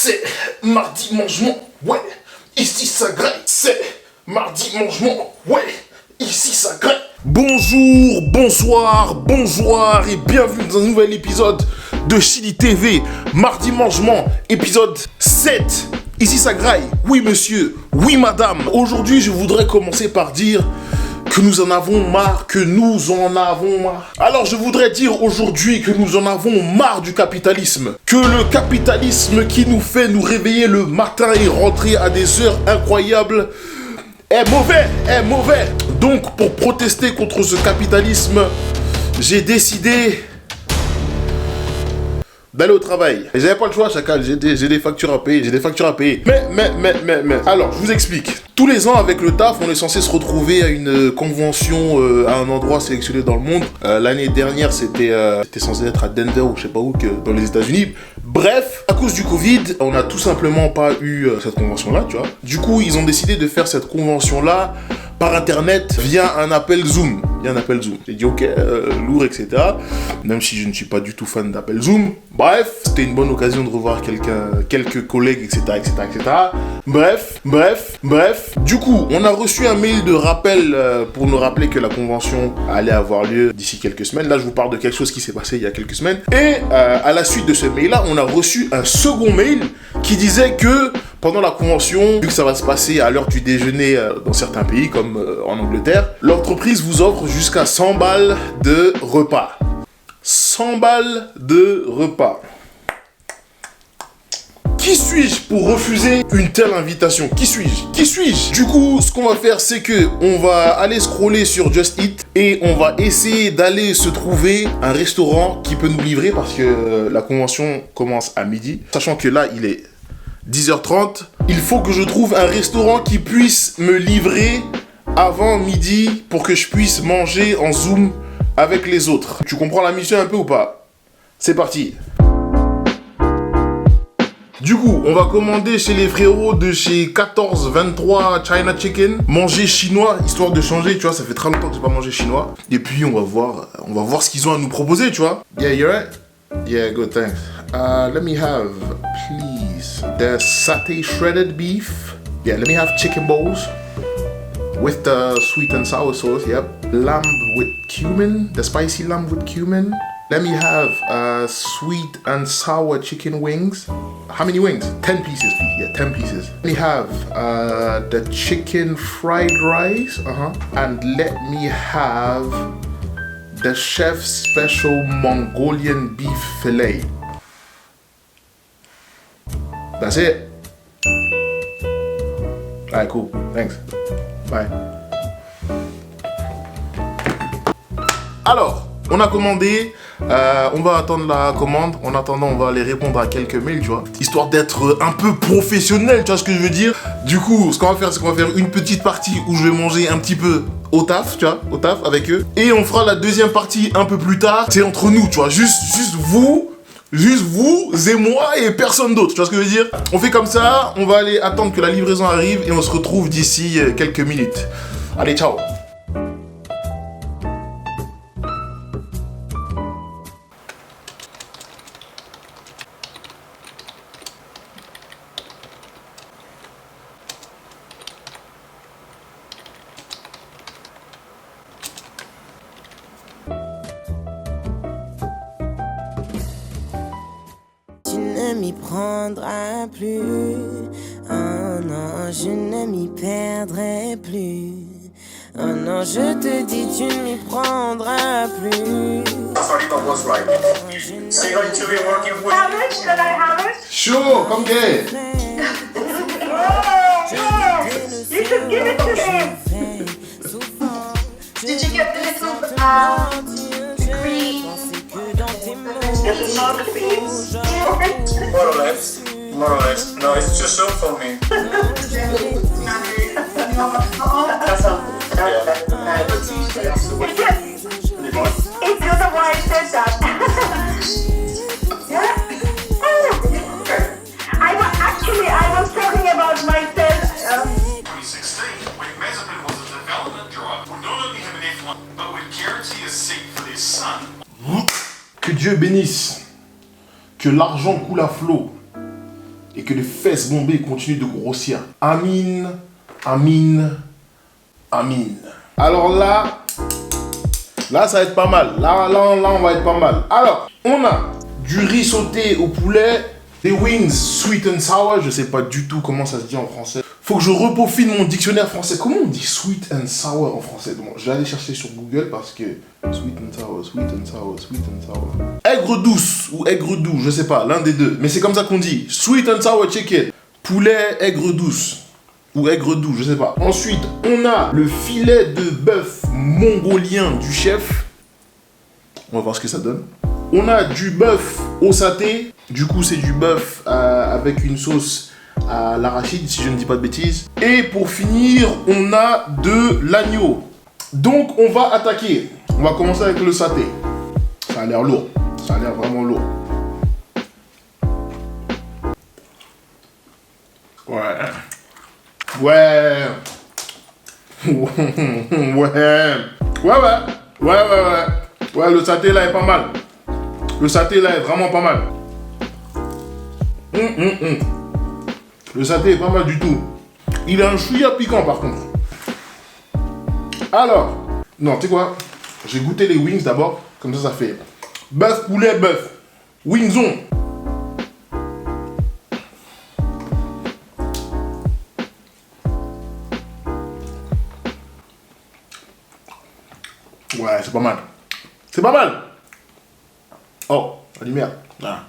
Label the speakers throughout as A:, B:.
A: C'est mardi mangement, ouais, ici ça graille. C'est mardi mangement, ouais, ici ça graille. Bonjour, bonsoir, bonjour et bienvenue dans un nouvel épisode de Chili TV. Mardi mangement, épisode 7. Ici ça graille, oui monsieur, oui madame. Aujourd'hui je voudrais commencer par dire que nous en avons marre, Alors je voudrais dire aujourd'hui que nous en avons marre du capitalisme. Que le capitalisme qui nous fait nous réveiller le matin et rentrer à des heures incroyables est mauvais. Donc pour protester contre ce capitalisme, j'ai décidé d'aller au travail. Et j'avais pas le choix, chacal, j'ai des factures à payer, Mais, alors, je vous explique. Tous les ans, avec le taf, on est censé se retrouver à une convention, à un endroit sélectionné dans le monde. L'année dernière, c'était censé être à Denver ou je sais pas où, dans les États-Unis. Bref, à cause du Covid, on n'a tout simplement pas eu cette convention-là, tu vois. Du coup, ils ont décidé de faire cette convention-là par internet via un appel Zoom. J'ai dit ok, lourd, etc. Même si je ne suis pas du tout fan d'appel Zoom. Bref, c'était une bonne occasion de revoir quelques collègues, etc. Bref. Du coup, on a reçu un mail de rappel pour nous rappeler que la convention allait avoir lieu d'ici quelques semaines. Là, je vous parle de quelque chose qui s'est passé il y a quelques semaines. Et à la suite de ce mail-là, on a reçu un second mail qui disait que pendant la convention, vu que ça va se passer à l'heure du déjeuner dans certains pays comme en Angleterre, l'entreprise vous offre jusqu'à 100 balles de repas. 100 balles de repas. Qui suis-je pour refuser une telle invitation? Qui suis-je? Du coup, ce qu'on va faire, c'est que on va aller scroller sur Just Eat et on va essayer d'aller se trouver un restaurant qui peut nous livrer parce que la convention commence à midi. Sachant que là, il est 10h30. Il faut que je trouve un restaurant qui puisse me livrer avant midi pour que je puisse manger en Zoom avec les autres. Tu comprends la mission un peu ou pas? C'est parti. Du coup, on va commander chez les frérots de chez 1423 China Chicken. Manger chinois, histoire de changer, tu vois, ça fait très longtemps que j'ai pas mangé chinois. Et puis, on va voir ce qu'ils ont à nous proposer, tu vois. Yeah, you're right? Yeah, good, thanks. Let me have, please, the satay shredded beef. Yeah, let me have chicken balls with the sweet and sour sauce, yep. Lamb with cumin, the spicy lamb with cumin. Let me have sweet and sour chicken wings. How many wings? 10 pieces, please. Yeah, 10 pieces. Let me have the chicken fried rice. And let me have the chef's special Mongolian beef fillet. That's it. Alright, cool. Thanks. Bye. Alors, on a commandé, on va attendre la commande. En attendant, on va aller répondre à quelques mails, tu vois. Histoire d'être un peu professionnel, tu vois ce que je veux dire. Du coup, ce qu'on va faire, c'est qu'on va faire une petite partie où je vais manger un petit peu au taf, tu vois, au taf avec eux. Et on fera la deuxième partie un peu plus tard. C'est entre nous, tu vois, juste vous et moi et personne d'autre, tu vois ce que je veux dire? On fait comme ça, on va aller attendre que la livraison arrive et on se retrouve d'ici quelques minutes. Allez, ciao!
B: Ne m'y prendrai plus. Oh non, je ne m'y perdrai plus. Oh non, je te dis, tu ne m'y prendras plus.
C: Sorry, that was right. So you're going to be working with...
D: How much should I have it?
A: Sure, come get it.
D: You should give it to him. Did you get the little green? This is not the beans.
C: More or less. No, it's too soon for me.
D: It's the other why I said that. Yeah. I was talking about myself.
E: 2016, when Mazepin was a development driver, would not only have an F1, but would guarantee a seat for their son.
A: Que Dieu bénisse, que l'argent coule à flot, et que les fesses bombées continuent de grossir. Amin, amin, amin. Alors là, ça va être pas mal. Là, on va être pas mal. Alors, on a du riz sauté au poulet, des wings sweet and sour. Je sais pas du tout comment ça se dit en français. Faut que je repeaufine mon dictionnaire français. Comment on dit sweet and sour en français? Bon, je vais aller chercher sur Google parce que sweet and sour, sweet and sour, sweet and sour. Aigre douce ou aigre doux, je sais pas, l'un des deux. Mais c'est comme ça qu'on dit. Sweet and sour chicken. Poulet aigre douce. Ou aigre doux, je sais pas. Ensuite, on a le filet de bœuf mongolien du chef. On va voir ce que ça donne. On a du bœuf au saté. Du coup, c'est du bœuf avec une sauce à l'arachide, si je ne dis pas de bêtises. Et pour finir, on a de l'agneau. Donc, on va attaquer. On va commencer avec le saté. Ça a l'air lourd. Ça a l'air vraiment lourd. Ouais. Ouais. Ouais, le saté là est pas mal. Le saté là est vraiment pas mal. Le saté est pas mal du tout. Il a un chouïa piquant par contre. Alors, non, tu sais quoi? J'ai goûté les wings d'abord. Comme ça fait bœuf, poulet, bœuf. Wingson. Ouais, c'est pas mal. C'est pas mal. Oh, la lumière. Ah.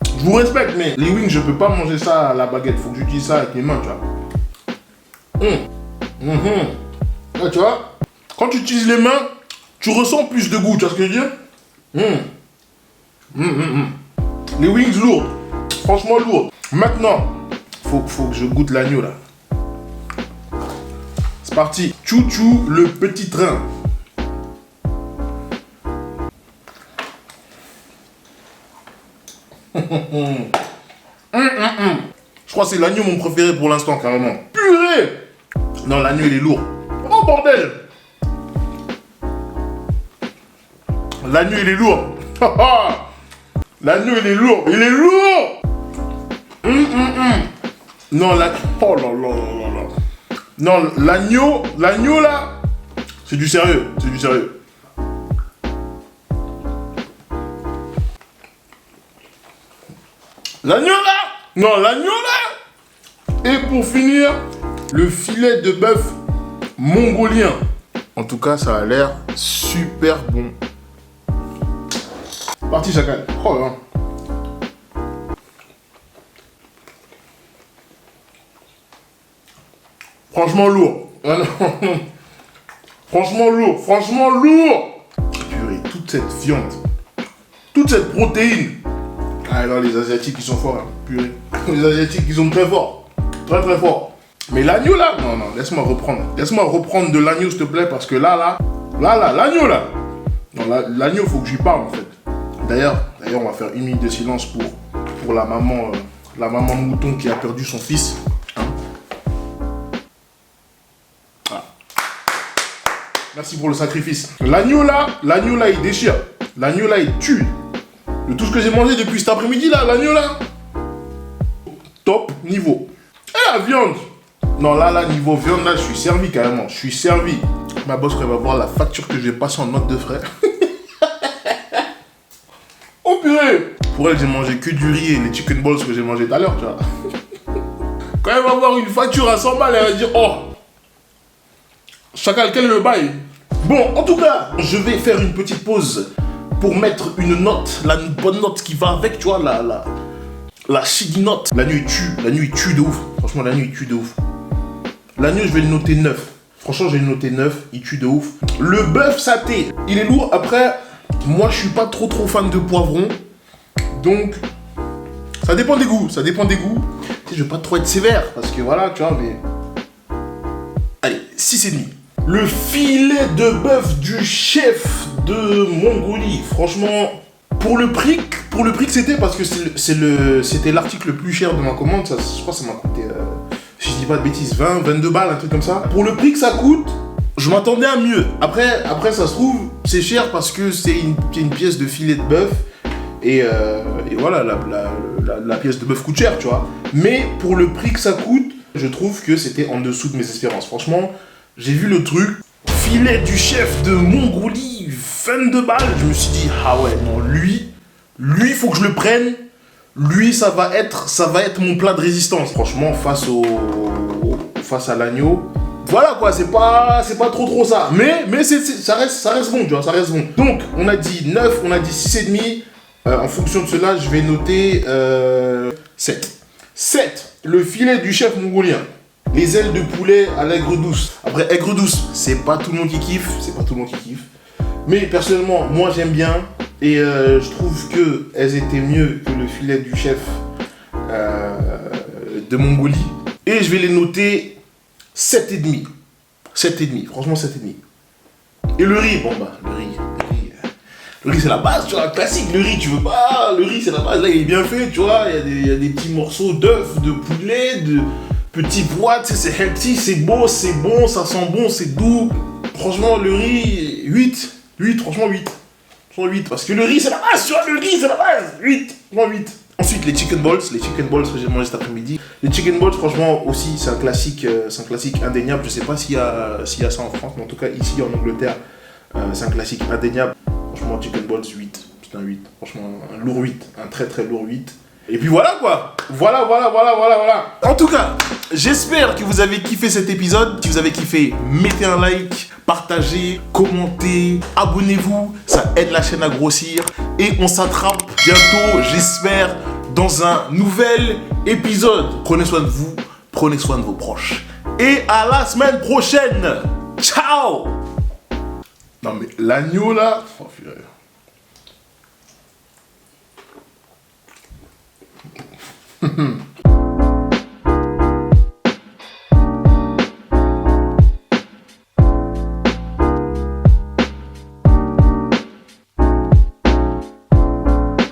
A: Je vous respecte, mais les wings, je peux pas manger ça à la baguette. Faut que j'utilise ça avec mes mains, tu vois. Ouais, tu vois, quand tu utilises les mains, tu ressens plus de goût, tu vois ce que je veux dire? Les wings lourds. Franchement lourds. Maintenant, faut que je goûte l'agneau, là. C'est parti. Chouchou, le petit train. Je crois que c'est l'agneau mon préféré pour l'instant, carrément. Purée! Non, l'agneau il est lourd. Oh bordel! L'agneau il est lourd. L'agneau il est lourd. Il est lourd! Non, oh là là là là. Non, l'agneau là, c'est du sérieux. C'est du sérieux. L'agneau là! Non, l'agneau là! Et pour finir, le filet de bœuf mongolien. En tout cas, ça a l'air super bon. Parti chacal. Oh là. Franchement lourd. Franchement lourd. Franchement lourd. Purée, toute cette viande. Toute cette protéine. Ah non, les Asiatiques, ils sont forts, hein. Purée. Les Asiatiques, ils sont très forts. Très, très forts. Mais l'agneau, là, non, laisse-moi reprendre. Laisse-moi reprendre de l'agneau, s'il te plaît, parce que là, l'agneau, là. Non, l'agneau, faut que j'y parle, en fait. D'ailleurs, on va faire 1 minute de silence pour la maman mouton qui a perdu son fils. Hein? Ah. Merci pour le sacrifice. L'agneau, là, il déchire. L'agneau, là, il tue. De tout ce que j'ai mangé depuis cet après-midi là, l'agneau là, top niveau. Et la viande. Non là, niveau viande là, je suis servi carrément. Je suis servi. Ma boss, quand elle va voir la facture que j'ai passée en note de frais. Oh purée. Pour elle, j'ai mangé que du riz et les chicken balls que j'ai mangé tout à l'heure, tu vois. Quand elle va voir une facture à 100 balles, elle va dire, oh, chacal, quel est le bail? Bon, en tout cas, je vais faire une petite pause pour mettre une note, la bonne note qui va avec, tu vois, la shitty note. L'agneau il tue de ouf. Franchement, l'agneau il tue de ouf. L'agneau, je vais le noter 9. Franchement, je vais le noter 9, il tue de ouf. Le bœuf saté, il est lourd. Après, moi, je suis pas trop fan de poivron. Donc, ça dépend des goûts, Tu sais, je vais pas trop être sévère, parce que voilà, tu vois, mais... Allez, 6,5. Le filet de bœuf du chef de Mongolie, franchement, pour le prix que c'était, parce que c'était l'article le plus cher de ma commande, ça, je crois que ça m'a coûté, si je dis pas de bêtises, 22 balles, un truc comme ça. Pour le prix que ça coûte, je m'attendais à mieux. Après ça se trouve, c'est cher parce que c'est une pièce de filet de bœuf, Et voilà, la pièce de bœuf coûte cher, tu vois. Mais pour le prix que ça coûte, je trouve que c'était en dessous de mes espérances. Franchement, j'ai vu le truc, filet du chef de Mongolie, 22 balles. Je me suis dit, ah ouais, non, lui, il faut que je le prenne. Lui, ça va être mon plat de résistance. Franchement, face à l'agneau, voilà quoi, c'est pas trop ça. Mais ça reste bon, tu vois, ça reste bon. Donc, on a dit 9, on a dit 6,5. En fonction de cela, je vais noter 7. 7. Le filet du chef mongolien. Les ailes de poulet à l'aigre douce. Après, aigre douce, c'est pas tout le monde qui kiffe. Mais personnellement, moi j'aime bien. Et je trouve qu'elles étaient mieux que le filet du chef de Mongolie. Et je vais les noter 7,5. 7,5. Franchement, 7,5. Et le riz, le riz c'est la base, tu vois, classique. Le riz, tu veux pas. Le riz c'est la base. Là, il est bien fait, tu vois. Il y a des petits morceaux d'œufs, de poulet, de petits pois. Tu sais, c'est healthy, c'est beau, c'est bon, ça sent bon, c'est doux. Franchement, le riz, 8. 8, franchement, 8. Franchement, 8. Parce que le riz c'est la base, tu vois. Le riz c'est la base. 8. Franchement, 8. Ensuite, les chicken balls que j'ai mangé cet après-midi. Les chicken balls, franchement, aussi, c'est un classique indéniable. Je sais pas s'il y a ça en France, mais en tout cas, ici en Angleterre, c'est un classique indéniable. Franchement, chicken balls, 8. C'est un 8. Franchement, un lourd 8. Un très très lourd 8. Et puis voilà quoi. Voilà. En tout cas, j'espère que vous avez kiffé cet épisode. Si vous avez kiffé, mettez un like, partagez, commentez, abonnez-vous. Ça aide la chaîne à grossir. Et on s'attrape bientôt, j'espère, dans un nouvel épisode. Prenez soin de vous, prenez soin de vos proches. Et à la semaine prochaine. Ciao. Non mais l'agneau là... Oh, purée.